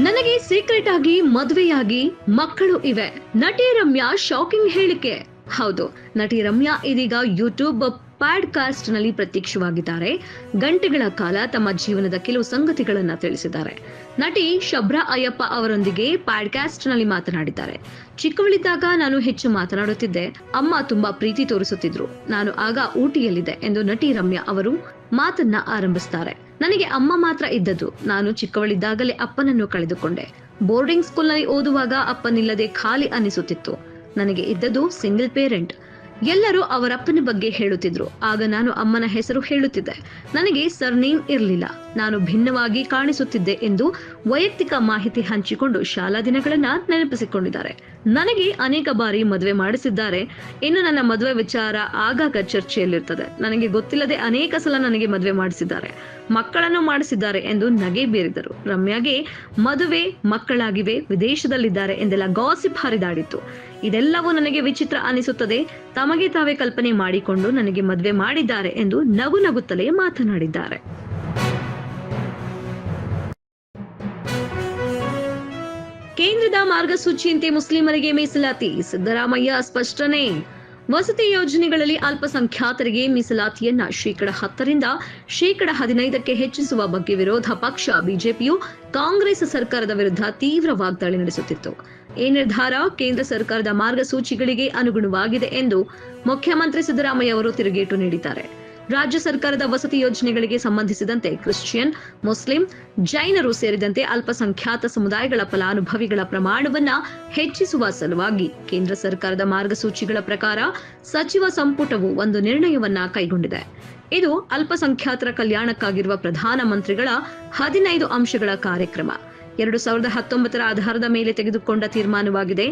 ನನಗೆ ಸೀಕ್ರೆಟ್ ಆಗಿ ಮದುವೆಯಾಗಿ ಮಕ್ಕಳು ಇವೆ. ನಟಿ ರಮ್ಯಾ ಶಾಕಿಂಗ್ ಹೇಳಿಕೆ. ಹೌದು, ನಟಿ ರಮ್ಯಾ ಇದೀಗ ಯೂಟ್ಯೂಬ್ ಪಾಡ್ಕಾಸ್ಟ್ ನಲ್ಲಿ ಪ್ರತ್ಯಕ್ಷವಾಗಿದ್ದಾರೆ. ಗಂಟೆಗಳ ಕಾಲ ತಮ್ಮ ಜೀವನದ ಕೆಲವು ಸಂಗತಿಗಳನ್ನ ತಿಳಿಸಿದ್ದಾರೆ. ನಟಿ ಶಬ್ರಾ ಅಯ್ಯಪ್ಪ ಅವರೊಂದಿಗೆ ಪಾಡ್ಕಾಸ್ಟ್ ನಲ್ಲಿ ಮಾತನಾಡಿದ್ದಾರೆ. ಚಿಕ್ಕವಳಿದ್ದಾಗ ನಾನು ಹೆಚ್ಚು ಮಾತನಾಡುತ್ತಿದ್ದೆ. ಅಮ್ಮ ತುಂಬಾ ಪ್ರೀತಿ ತೋರಿಸುತ್ತಿದ್ರು. ನಾನು ಆಗ ಊಟಿಯಲ್ಲಿದ್ದೆ ಎಂದು ನಟಿ ರಮ್ಯಾ ಅವರು ಮಾತನ್ನ ಆರಂಭಿಸ್ತಾರೆ. ನನಗೆ ಅಮ್ಮ ಮಾತ್ರ ಇದ್ದದ್ದು. ನಾನು ಚಿಕ್ಕವಳಿದ್ದಾಗಲೇ ಅಪ್ಪನನ್ನು ಕಳೆದುಕೊಂಡೆ. ಬೋರ್ಡಿಂಗ್ ಸ್ಕೂಲ್ನಲ್ಲಿ ಓದುವಾಗ ಅಪ್ಪನಿಲ್ಲದೆ ಖಾಲಿ ಅನಿಸುತ್ತಿತ್ತು. ನನಗೆ ಇದ್ದದ್ದು ಸಿಂಗಲ್ ಪೇರೆಂಟ್. ಎಲ್ಲರೂ ಅವರಪ್ಪನ ಬಗ್ಗೆ ಹೇಳುತ್ತಿದ್ರು. ಆಗ ನಾನು ಅಮ್ಮನ ಹೆಸರು ಹೇಳುತ್ತಿದ್ದೆ. ನನಗೆ ಸರ್ನೇಮ್ ಇರಲಿಲ್ಲ. ನಾನು ಭಿನ್ನವಾಗಿ ಕಾಣಿಸುತ್ತಿದ್ದೆ ಎಂದು ವೈಯಕ್ತಿಕ ಮಾಹಿತಿ ಹಂಚಿಕೊಂಡು ಶಾಲಾ ದಿನಗಳನ್ನ ನೆನಪಿಸಿಕೊಂಡಿದ್ದಾರೆ. ನನಗೆ ಅನೇಕ ಬಾರಿ ಮದುವೆ ಮಾಡಿಸಿದ್ದಾರೆ. ಇನ್ನು ನನ್ನ ಮದುವೆ ವಿಚಾರ ಆಗಾಗ ಚರ್ಚೆಯಲ್ಲಿರ್ತದೆ. ನನಗೆ ಗೊತ್ತಿಲ್ಲದೆ ಅನೇಕ ಸಲ ನನಗೆ ಮದುವೆ ಮಾಡಿಸಿದ್ದಾರೆ, ಮಕ್ಕಳನ್ನು ಮಾಡಿಸಿದ್ದಾರೆ ಎಂದು ನಗೆ ಬೀರಿದರು. ರಮ್ಯಾಗೆ ಮದುವೆ, ಮಕ್ಕಳಾಗಿವೆ, ವಿದೇಶದಲ್ಲಿದ್ದಾರೆ ಎಂದೆಲ್ಲ ಗಾಸಿಪ್ ಹರಿದಾಡಿತ್ತು. ಇದೆಲ್ಲವೂ ನನಗೆ ವಿಚಿತ್ರ ಅನಿಸುತ್ತದೆ. ತಮಗೆ ತಾವೇ ಕಲ್ಪನೆ ಮಾಡಿಕೊಂಡು ನನಗೆ ಮದುವೆ ಮಾಡಿದ್ದಾರೆ ಎಂದು ನಗು ನಗುತ್ತಲೇ ಮಾತನಾಡಿದ್ದಾರೆ. ಕೇಂದ್ರದ ಮಾರ್ಗಸೂಚಿಯಂತೆ ಮುಸ್ಲಿಮರಿಗೆ ಮೀಸಲಾತಿ, ಸಿದ್ದರಾಮಯ್ಯ ಸ್ಪಷ್ಟನೆ. ವಸತಿ ಯೋಜನೆಗಳಲ್ಲಿ ಅಲ್ಪಸಂಖ್ಯಾತರಿಗೆ ಮೀಸಲಾತಿಯನ್ನ 10% 15% ಹೆಚ್ಚಿಸುವ ಬಗ್ಗೆ ವಿರೋಧ ಪಕ್ಷ ಬಿಜೆಪಿಯು ಕಾಂಗ್ರೆಸ್ ಸರ್ಕಾರದ ವಿರುದ್ಧ ತೀವ್ರ ವಾಗ್ದಾಳಿ ನಡೆಸುತ್ತಿತ್ತು. ಈ ನಿರ್ಧಾರ ಕೇಂದ್ರ ಸರ್ಕಾರದ ಮಾರ್ಗಸೂಚಿಗಳಿಗೆ ಅನುಗುಣವಾಗಿದೆ ಎಂದು ಮುಖ್ಯಮಂತ್ರಿ ಸಿದ್ದರಾಮಯ್ಯ ಅವರು ತಿರುಗೇಟು ನೀಡಿದ್ದಾರೆ. ರಾಜ್ಯ ಸರ್ಕಾರದ ವಸತಿ ಯೋಜನೆಗಳಿಗೆ ಸಂಬಂಧಿಸಿದಂತೆ ಕ್ರಿಶ್ಚಿಯನ್, ಮುಸ್ಲಿಂ, ಜೈನರು ಸೇರಿದಂತೆ ಅಲ್ಪಸಂಖ್ಯಾತ ಸಮುದಾಯಗಳ ಫಲಾನುಭವಿಗಳ ಪ್ರಮಾಣವನ್ನ ಹೆಚ್ಚಿಸುವ ಸಲುವಾಗಿ ಕೇಂದ್ರ ಸರ್ಕಾರದ ಮಾರ್ಗಸೂಚಿಗಳ ಪ್ರಕಾರ ಸಚಿವ ಸಂಪುಟವು ಒಂದು ನಿರ್ಣಯವನ್ನ ಕೈಗೊಂಡಿದೆ. ಇದು ಅಲ್ಪಸಂಖ್ಯಾತರ ಕಲ್ಯಾಣಕ್ಕಾಗಿರುವ ಪ್ರಧಾನ ಮಂತ್ರಿಗಳ 15 ಅಂಶಗಳ ಕಾರ್ಯಕ್ರಮ. 2019 ಆಧಾರದ ಮೇಲೆ ತೆಗೆದುಕೊಂಡ ತೀರ್ಮಾನವಾಗಿದೆ.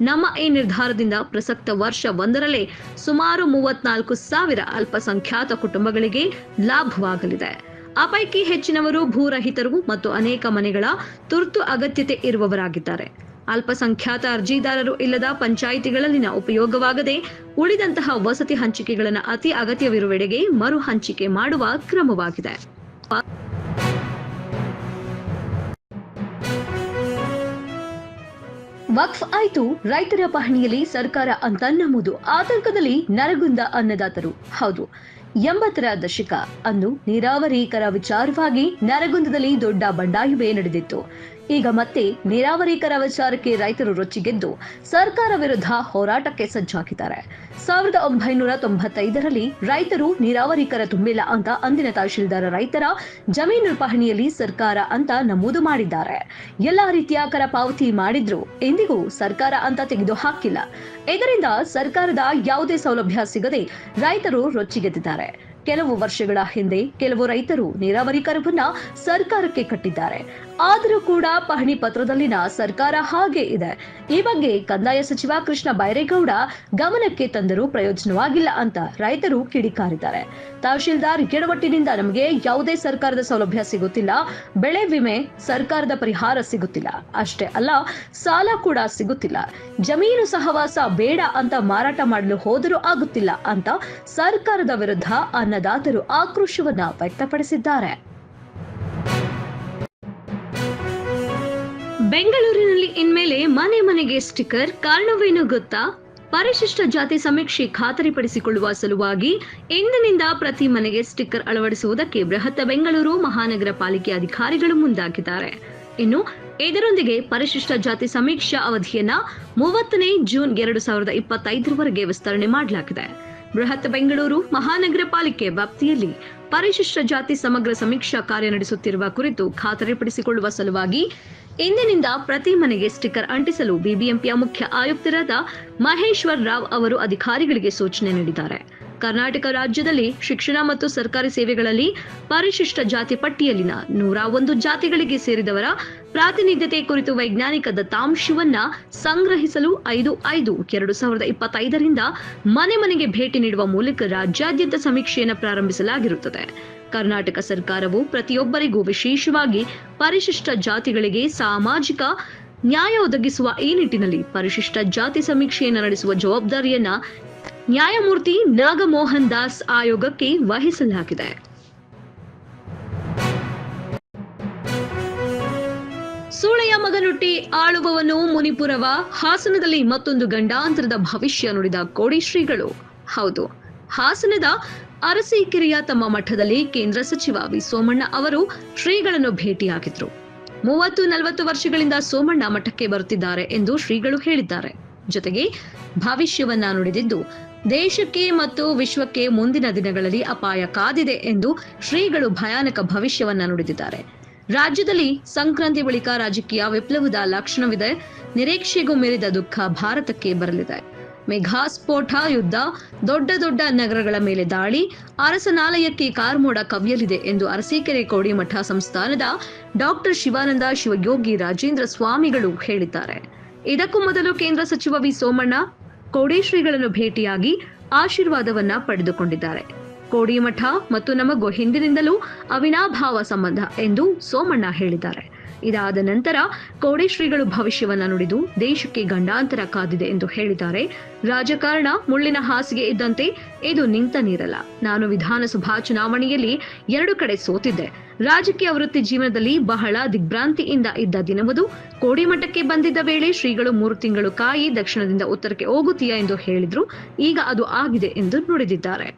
ನಮ್ಮ ಈ ನಿರ್ಧಾರದಿಂದ ಪ್ರಸಕ್ತ ವರ್ಷ 1ರಲ್ಲೇ ಸುಮಾರು 34,000 ಅಲ್ಪಸಂಖ್ಯಾತ ಕುಟುಂಬಗಳಿಗೆ ಲಾಭವಾಗಲಿದೆ. ಆ ಪೈಕಿ ಹೆಚ್ಚಿನವರು ಭೂರಹಿತರು ಮತ್ತು ಅನೇಕ ಮನೆಗಳ ತುರ್ತು ಅಗತ್ಯತೆ ಇರುವವರಾಗಿದ್ದಾರೆ. ಅಲ್ಪಸಂಖ್ಯಾತ ಅರ್ಜಿದಾರರು ಇಲ್ಲದ ಪಂಚಾಯಿತಿಗಳಲ್ಲಿನ ಉಪಯೋಗವಾಗದೆ ಉಳಿದಂತಹ ವಸತಿ ಹಂಚಿಕೆಗಳನ್ನು ಅತಿ ಅಗತ್ಯವಿರುವೆಡೆಗೆ ಮರು ಹಂಚಿಕೆ ಮಾಡುವ ಕ್ರಮವಾಗಿದೆ. ವಕ್ಫ್ ಆಯ್ತು, ರೈತರ ಪಹಣಿಯಲ್ಲಿ ಸರ್ಕಾರ ಅಂತ ನಮೂದು. ಆತಂಕದಲ್ಲಿ ನರಗುಂದ ಅನ್ನದಾತರು. ಹೌದು, 80ರ ದಶಕ ಅಂದು ನೀರಾವರಿಕರ ವಿಚಾರವಾಗಿ ನರಗುಂದದಲ್ಲಿ ದೊಡ್ಡ ಬಂಡಾಯವೇ ನಡೆದಿತ್ತು. ಈಗ ಮತ್ತೆ ನೀರಾವರಿಕರ ವಿಚಾರಕ್ಕೆ ರೈತರು ರೊಚ್ಚಿಗೆದ್ದು ಸರ್ಕಾರ ವಿರುದ್ಧ ಹೋರಾಟಕ್ಕೆ ಸಜ್ಜಾಗಿದ್ದಾರೆ. 1995ರಲ್ಲಿ ರೈತರು ನೀರಾವರಿಕರ ತುಂಬಿಲ್ಲ ಅಂತ ಅಂದಿನ ತಹಶೀಲ್ದಾರ್ ರೈತರ ಜಮೀನು ಪಹಣಿಯಲ್ಲಿ ಸರ್ಕಾರ ಅಂತ ನಮೂದು ಮಾಡಿದ್ದಾರೆ. ಎಲ್ಲಾ ರೀತಿಯ ಕರ ಪಾವತಿ ಮಾಡಿದ್ರು ಎಂದಿಗೂ ಸರ್ಕಾರ ಅಂತ ತೆಗೆದು ಹಾಕಿಲ್ಲ. ಇದರಿಂದ ಸರ್ಕಾರದ ಯಾವುದೇ ಸೌಲಭ್ಯ ಸಿಗದೆ ರೈತರು ರೊಚ್ಚಿಗೆದ್ದಿದ್ದಾರೆ. ಕೆಲವು ವರ್ಷಗಳ ಹಿಂದೆ ಕೆಲವು ರೈತರು ನೀರಾವರಿ ಕರವನ್ನ ಸರ್ಕಾರಕ್ಕೆ ಕಟ್ಟಿದ್ದಾರೆ. ಆದರೂ ಕೂಡ ಪಹಣಿ ಪತ್ರದಲ್ಲಿನ ಸರ್ಕಾರ ಹಾಗೆ ಇದೆ. ಈ ಬಗ್ಗೆ ಕಂದಾಯ ಸಚಿವ ಕೃಷ್ಣ ಬೈರೇಗೌಡ ಗಮನಕ್ಕೆ ತಂದರೂ ಪ್ರಯೋಜನವಾಗಿಲ್ಲ ಅಂತ ರೈತರು ಕಿಡಿಕಾರಿದ್ದಾರೆ. ತಹಶೀಲ್ದಾರ್ ಎಡವಟ್ಟಿನಿಂದ ನಮಗೆ ಯಾವುದೇ ಸರ್ಕಾರದ ಸೌಲಭ್ಯ ಸಿಗುತ್ತಿಲ್ಲ, ಬೆಳೆ ವಿಮೆ, ಸರ್ಕಾರದ ಪರಿಹಾರ ಸಿಗುತ್ತಿಲ್ಲ, ಅಷ್ಟೇ ಅಲ್ಲ ಸಾಲ ಕೂಡ ಸಿಗುತ್ತಿಲ್ಲ, ಜಮೀನು ಸಹವಾಸ ಬೇಡ ಅಂತ ಮಾರಾಟ ಮಾಡಲು ಹೋದರೂ ಆಗುತ್ತಿಲ್ಲ ಅಂತ ಸರ್ಕಾರದ ವಿರುದ್ಧ ಅನ್ನದಾತರು ಆಕ್ರೋಶವನ್ನ ವ್ಯಕ್ತಪಡಿಸಿದ್ದಾರೆ. ಬೆಂಗಳೂರಿನಲ್ಲಿ ಇನ್ಮೇಲೆ ಮನೆ ಮನೆಗೆ ಸ್ಟಿಕ್ಕರ್. ಕಾರಣವೇನು ಗೊತ್ತಾ? ಪರಿಶಿಷ್ಟ ಜಾತಿ ಸಮೀಕ್ಷೆ ಖಾತರಿಪಡಿಸಿಕೊಳ್ಳುವ ಸಲುವಾಗಿ ಇಂದಿನಿಂದ ಪ್ರತಿ ಮನೆಗೆ ಸ್ಟಿಕ್ಕರ್ ಅಳವಡಿಸುವುದಕ್ಕೆ ಬೃಹತ್ ಬೆಂಗಳೂರು ಮಹಾನಗರ ಪಾಲಿಕೆ ಅಧಿಕಾರಿಗಳು ಮುಂದಾಗಿದ್ದಾರೆ. ಇನ್ನು ಇದರೊಂದಿಗೆ ಪರಿಶಿಷ್ಟ ಜಾತಿ ಸಮೀಕ್ಷಾ ಅವಧಿಯನ್ನ 30ನೇ ಜೂನ್ 2025ರವರೆಗೆ ವಿಸ್ತರಣೆ ಮಾಡಲಾಗಿದೆ. ಬೃಹತ್ ಬೆಂಗಳೂರು ಮಹಾನಗರ ಪಾಲಿಕೆ ವ್ಯಾಪ್ತಿಯಲ್ಲಿ ಪರಿಶಿಷ್ಟ ಜಾತಿ ಸಮಗ್ರ ಸಮೀಕ್ಷಾ ಕಾರ್ಯ ನಡೆಸುತ್ತಿರುವ ಕುರಿತು ಖಾತರಿಪಡಿಸಿಕೊಳ್ಳುವ ಸಲುವಾಗಿ ಇಂದಿನಿಂದ ಪ್ರತಿ ಮನೆಗೆ ಸ್ಟಿಕ್ಕರ್ ಅಂಟಿಸಲು ಬಿಬಿಎಂಪಿಯ ಮುಖ್ಯ ಆಯುಕ್ತರಾದ ಮಹೇಶ್ವರ್ ರಾವ್ ಅವರು ಅಧಿಕಾರಿಗಳಿಗೆ ಸೂಚನೆ ನೀಡಿದ್ದಾರೆ. ಕರ್ನಾಟಕ ರಾಜ್ಯದಲ್ಲಿ ಶಿಕ್ಷಣ ಮತ್ತು ಸರ್ಕಾರಿ ಸೇವೆಗಳಲ್ಲಿ ಪರಿಶಿಷ್ಟ ಜಾತಿ ಪಟ್ಟಿಯಲ್ಲಿನ 101 ಜಾತಿಗಳಿಗೆ ಸೇರಿದವರ ಪ್ರಾತಿನಿಧ್ಯತೆ ಕುರಿತು ವೈಜ್ಞಾನಿಕ ದತ್ತಾಂಶವನ್ನ ಸಂಗ್ರಹಿಸಲು 5/5/2025ರಿಂದ ಮನೆ ಮನೆಗೆ ಭೇಟಿ ನೀಡುವ ಮೂಲಕ ರಾಜ್ಯಾದ್ಯಂತ ಸಮೀಕ್ಷೆಯನ್ನು ಪ್ರಾರಂಭಿಸಲಾಗಿರುತ್ತದೆ. ಕರ್ನಾಟಕ ಸರ್ಕಾರವು ಪ್ರತಿಯೊಬ್ಬರಿಗೂ ವಿಶೇಷವಾಗಿ ಪರಿಶಿಷ್ಟ ಜಾತಿಗಳಿಗೆ ಸಾಮಾಜಿಕ ನ್ಯಾಯ ಒದಗಿಸುವ ಈ ನಿಟ್ಟಿನಲ್ಲಿ ಪರಿಶಿಷ್ಟ ಜಾತಿ ಸಮೀಕ್ಷೆಯನ್ನು ನಡೆಸುವ ಜವಾಬ್ದಾರಿಯನ್ನ ನ್ಯಾಯಮೂರ್ತಿ ನಾಗಮೋಹನ್ ದಾಸ್ ಆಯೋಗಕ್ಕೆ ವಹಿಸಲಾಗಿದೆ. ಸೂಳೆಯ ಒಡೆಯ ಮಗನುಟ್ಟಿ ಆಳುವವನು ಮುನಿಪುರವ, ಹಾಸನದಲ್ಲಿ ಮತ್ತೊಂದು ಗಂಡಾಂತರದ ಭವಿಷ್ಯ ನುಡಿದ ಕೋಡಿ ಶ್ರೀಗಳು. ಹೌದು, ಹಾಸನದ ಅರಸೀಕೆರೆಯ ತಮ್ಮ ಮಠದಲ್ಲಿ ಕೇಂದ್ರ ಸಚಿವ ವಿ ಸೋಮಣ್ಣ ಅವರು ಶ್ರೀಗಳನ್ನು ಭೇಟಿಯಾಗಿದ್ರು. 30-40 ವರ್ಷಗಳಿಂದ ಸೋಮಣ್ಣ ಮಠಕ್ಕೆ ಬರುತ್ತಿದ್ದಾರೆ ಎಂದು ಶ್ರೀಗಳು ಹೇಳಿದ್ದಾರೆ. ಜೊತೆಗೆ ಭವಿಷ್ಯವನ್ನ ನುಡಿದಿದ್ದು, ದೇಶಕ್ಕೆ ಮತ್ತು ವಿಶ್ವಕ್ಕೆ ಮುಂದಿನ ದಿನಗಳಲ್ಲಿ ಅಪಾಯ ಕಾದಿದೆ ಎಂದು ಶ್ರೀಗಳು ಭಯಾನಕ ಭವಿಷ್ಯವನ್ನ ನುಡಿದಿದ್ದಾರೆ. ರಾಜ್ಯದಲ್ಲಿ ಸಂಕ್ರಾಂತಿ ಬಳಿಕ ರಾಜಕೀಯ ವಿಪ್ಲವದ ಲಕ್ಷಣವಿದೆ. ನಿರೀಕ್ಷೆಗೂ ಮೀರಿದ ದುಃಖ ಭಾರತಕ್ಕೆ ಬರಲಿದೆ. ಮೆಘಾ ಸ್ಫೋಟ, ಯುದ್ಧ, ದೊಡ್ಡ ನಗರಗಳ ಮೇಲೆ ದಾಳಿ, ಅರಸನಾಲಯಕ್ಕೆ ಕಾರ್ಮೋಡ ಕವಿಯಲಿದೆ ಎಂದು ಅರಸೀಕೆರೆ ಕೋಡಿಮಠ ಸಂಸ್ಥಾನದ ಡಾಕ್ಟರ್ ಶಿವಾನಂದ ಶಿವಯೋಗಿ ರಾಜೇಂದ್ರ ಸ್ವಾಮಿಗಳು ಹೇಳಿದ್ದಾರೆ. ಇದಕ್ಕೂ ಮೊದಲು ಕೇಂದ್ರ ಸಚಿವ ವಿ ಸೋಮಣ್ಣ ಕೋಡಿ ಶ್ರೀಗಳನ್ನು ಭೇಟಿಯಾಗಿ ಆಶೀರ್ವಾದವನ್ನ ಪಡೆದುಕೊಂಡಿದ್ದಾರೆ. ಕೋಡಿಮಠ ಮತ್ತು ನಮಗೂ ಹಿಂದಿನಿಂದಲೂ ಅವಿನಾಭಾವ ಸಂಬಂಧ ಎಂದು ಸೋಮಣ್ಣ ಹೇಳಿದ್ದಾರೆ. ಇದಾದ ನಂತರ ಕೋಡಿ ಶ್ರೀಗಳು ಭವಿಷ್ಯವನ್ನ ನುಡಿದು ದೇಶಕ್ಕೆ ಗಂಡಾಂತರ ಕಾದಿದೆ ಎಂದು ಹೇಳಿದ್ದಾರೆ. ರಾಜಕಾರಣ ಮುಳ್ಳಿನ ಹಾಸಿಗೆ ಇದ್ದಂತೆ, ಇದು ನಿಂತ ನೀರಲ್ಲ. ನಾನು ವಿಧಾನಸಭಾ ಚುನಾವಣೆಯಲ್ಲಿ 2 ಕಡೆ ಸೋತಿದ್ದೆ. ರಾಜಕೀಯ ವೃತ್ತಿ ಜೀವನದಲ್ಲಿ ಬಹಳ ದಿಗ್ಭ್ರಾಂತಿಯಿಂದ ಇದ್ದ ದಿನವದು. ಕೋಡಿಮಠಕ್ಕೆ ಬಂದಿದ್ದ ವೇಳೆ ಶ್ರೀಗಳು 3 ತಿಂಗಳು ಕಾಯಿ ದಕ್ಷಿಣದಿಂದ ಉತ್ತರಕ್ಕೆ ಹೋಗುತ್ತೀಯಾ ಎಂದು ಹೇಳಿದ್ರು. ಈಗ ಅದು ಆಗಿದೆ ಎಂದು ನುಡಿದಿದ್ದಾರೆ.